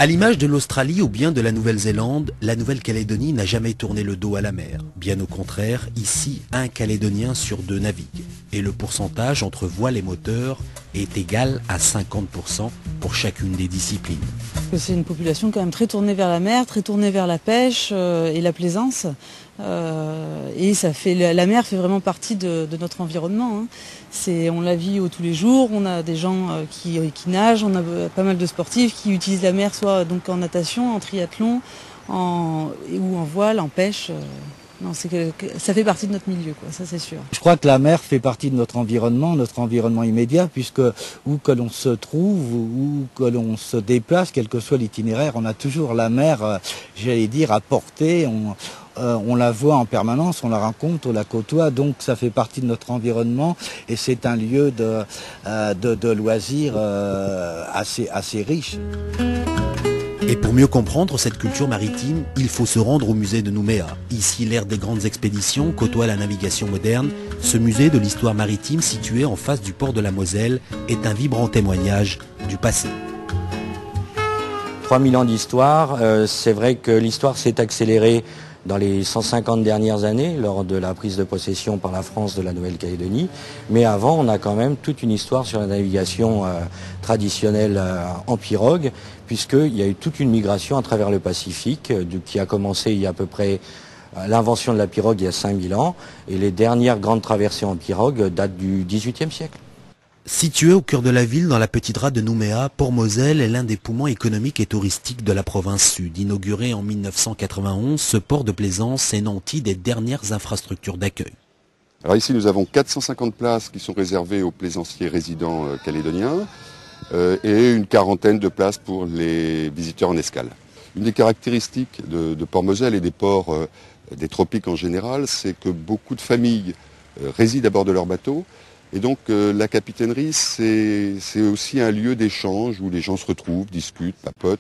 À l'image de l'Australie ou bien de la Nouvelle-Zélande, la Nouvelle-Calédonie n'a jamais tourné le dos à la mer. Bien au contraire, ici, un Calédonien sur deux navigue. Et le pourcentage entre voile et moteur est égal à 50% pour chacune des disciplines. C'est une population quand même très tournée vers la mer, très tournée vers la pêche et la plaisance. Et la mer fait vraiment partie de notre environnement. On la vit tous les jours, on a des gens qui nagent, on a pas mal de sportifs qui utilisent la mer soit donc en natation, en triathlon, ou en voile, en pêche. Non, ça fait partie de notre milieu, quoi, ça c'est sûr. Je crois que la mer fait partie de notre environnement immédiat, puisque où que l'on se trouve, où que l'on se déplace, quel que soit l'itinéraire, on a toujours la mer, j'allais dire, à portée. On la voit en permanence, on la rencontre, on la côtoie, donc ça fait partie de notre environnement et c'est un lieu de loisirs assez riche. Et pour mieux comprendre cette culture maritime, il faut se rendre au musée de Nouméa. Ici, l'ère des grandes expéditions côtoie la navigation moderne. Ce musée de l'histoire maritime situé en face du port de la Moselle est un vibrant témoignage du passé. 3000 ans d'histoire, c'est vrai que l'histoire s'est accélérée dans les 150 dernières années, lors de la prise de possession par la France de la Nouvelle-Calédonie. Mais avant, on a quand même toute une histoire sur la navigation traditionnelle en pirogue, puisqu'il y a eu toute une migration à travers le Pacifique, qui a commencé il y a à peu près l'invention de la pirogue il y a 5000 ans, et les dernières grandes traversées en pirogue datent du XVIIIe siècle. Situé au cœur de la ville, dans la petite rade de Nouméa, Port-Moselle est l'un des poumons économiques et touristiques de la province sud. Inauguré en 1991, ce port de plaisance est nanti des dernières infrastructures d'accueil. Alors ici, nous avons 450 places qui sont réservées aux plaisanciers résidents calédoniens et une quarantaine de places pour les visiteurs en escale. Une des caractéristiques de Port-Moselle et des ports des tropiques en général, c'est que beaucoup de familles résident à bord de leur bateau. Et donc la capitainerie, c'est aussi un lieu d'échange où les gens se retrouvent, discutent, papotent.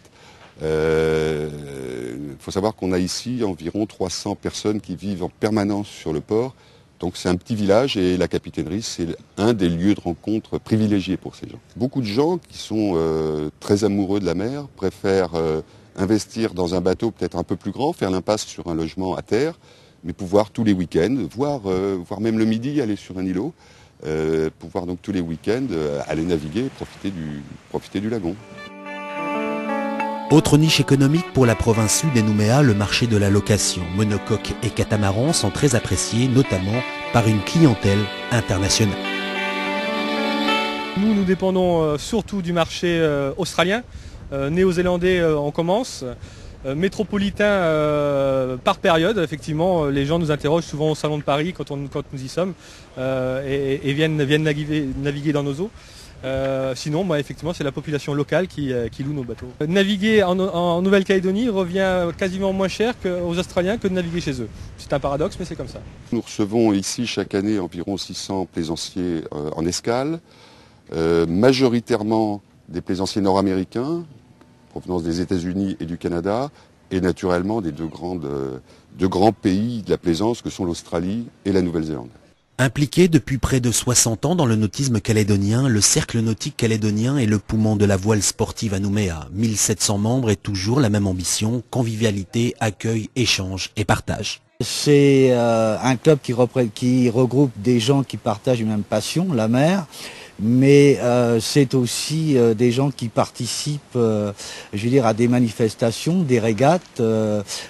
Il faut savoir qu'on a ici environ 300 personnes qui vivent en permanence sur le port. Donc c'est un petit village et la capitainerie, c'est un des lieux de rencontre privilégiés pour ces gens. Beaucoup de gens qui sont très amoureux de la mer préfèrent investir dans un bateau peut-être un peu plus grand, faire l'impasse sur un logement à terre, mais pouvoir tous les week-ends, voire même le midi, aller sur un îlot. Pouvoir donc tous les week-ends aller naviguer et profiter du lagon. Autre niche économique pour la province sud et Nouméa, le marché de la location. Monocoques et catamarans sont très appréciés, notamment par une clientèle internationale. Nous dépendons surtout du marché australien. Néo-zélandais, on commence. Métropolitain par période, effectivement, les gens nous interrogent souvent au Salon de Paris quand nous y sommes et viennent naviguer dans nos eaux. Sinon, effectivement, c'est la population locale qui loue nos bateaux. Naviguer en Nouvelle-Calédonie revient quasiment moins cher aux Australiens que de naviguer chez eux. C'est un paradoxe, mais c'est comme ça. Nous recevons ici chaque année environ 600 plaisanciers en escale, majoritairement des plaisanciers nord-américains, provenance des États-Unis et du Canada, et naturellement des deux grands pays de la plaisance que sont l'Australie et la Nouvelle-Zélande. Impliqué depuis près de 60 ans dans le nautisme calédonien, le Cercle nautique calédonien est le poumon de la voile sportive à Nouméa. 1700 membres et toujours la même ambition, convivialité, accueil, échange et partage. C'est un club qui regroupe des gens qui partagent une même passion, la mer. Mais c'est aussi des gens qui participent, je veux dire, à des manifestations, des régates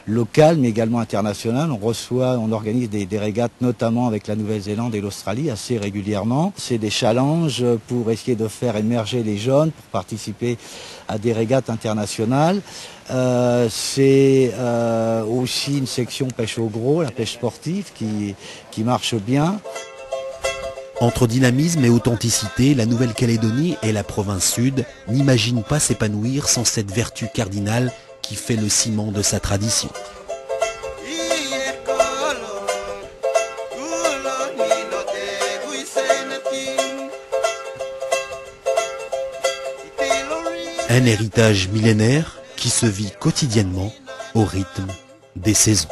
locales, mais également internationales. On organise des régates, notamment avec la Nouvelle-Zélande et l'Australie, assez régulièrement. C'est des challenges pour essayer de faire émerger les jeunes, pour participer à des régates internationales. C'est aussi une section pêche au gros, la pêche sportive, qui marche bien. Entre dynamisme et authenticité, la Nouvelle-Calédonie et la province sud n'imaginent pas s'épanouir sans cette vertu cardinale qui fait le ciment de sa tradition. Un héritage millénaire qui se vit quotidiennement au rythme des saisons.